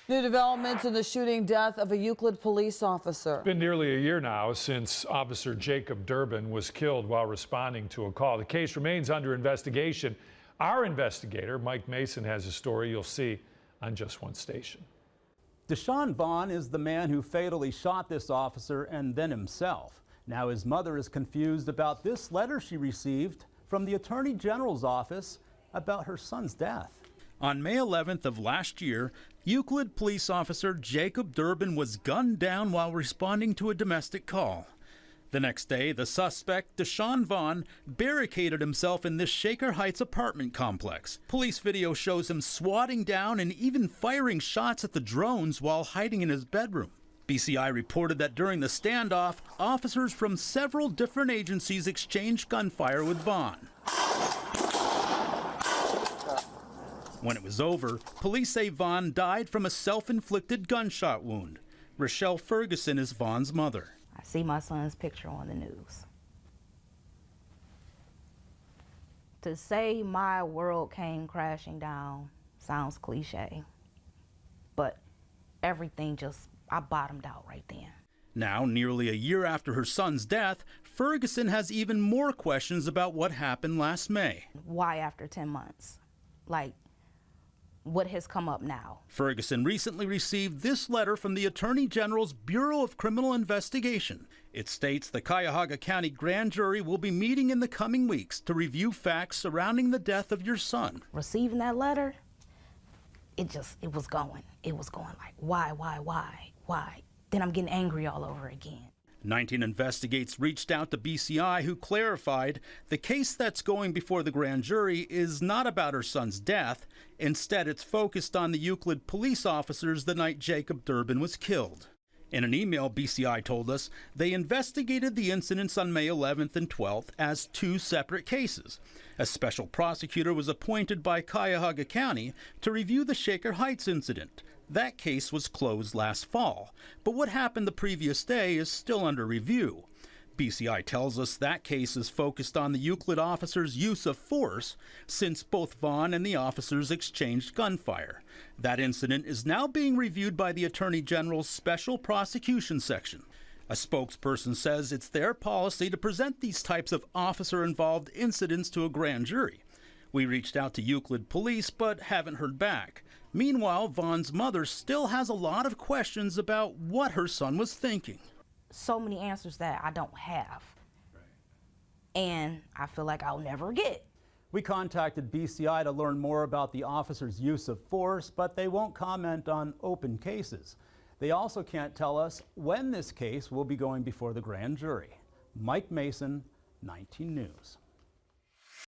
New developments in the shooting death of a Euclid police officer. It's been nearly a year now since Officer Jacob Derbin was killed while responding to a call. The case remains under investigation. Our investigator, Mike Mason, has a story you'll see on Just One Station. Deshaun Vaughn is the man who fatally shot this officer and then himself. Now his mother is confused about this letter she received from the Attorney General's office about her son's death. On May 11th of last year, Euclid Police Officer Jacob Derbin was gunned down while responding to a domestic call. The next day, the suspect, Deshaun Vaughn, barricaded himself in this Shaker Heights apartment complex. Police video shows him swatting down and even firing shots at the drones while hiding in his bedroom. BCI reported that during the standoff, officers from several different agencies exchanged gunfire with Vaughn. When it was over, police say Vaughn died from a self-inflicted gunshot wound. Rochelle Ferguson is Vaughn's mother. I see my son's picture on the news. To say my world came crashing down sounds cliche, but everything I bottomed out right then. Now, nearly a year after her son's death, Ferguson has even more questions about what happened last May. Why after 10 months? Like, what has come up now? Ferguson recently received this letter from the Attorney General's Bureau of Criminal Investigation. It states the Cuyahoga County Grand Jury will be meeting in the coming weeks to review facts surrounding the death of your son. Receiving that letter, it was going like, why? Then I'm getting angry all over again. 19 Investigates reached out to BCI, who clarified the case that's going before the grand jury is not about her son's death. Instead, it's focused on the Euclid police officers the night Jacob Derbin was killed. In an email, BCI told us they investigated the incidents on May 11th and 12th as two separate cases. A special prosecutor was appointed by Cuyahoga County to review the Shaker Heights incident. That case was closed last fall, but what happened the previous day is still under review. BCI tells us that case is focused on the Euclid officers' use of force since both Vaughn and the officers exchanged gunfire. That incident is now being reviewed by the Attorney General's Special Prosecution Section. A spokesperson says it's their policy to present these types of officer-involved incidents to a grand jury. We reached out to Euclid Police but haven't heard back. Meanwhile, Vaughn's mother still has a lot of questions about what her son was thinking. So many answers that I don't have, and I feel like I'll never get. We contacted BCI to learn more about the officers' use of force, but they won't comment on open cases. They also can't tell us when this case will be going before the grand jury. Mike Mason, 19 News.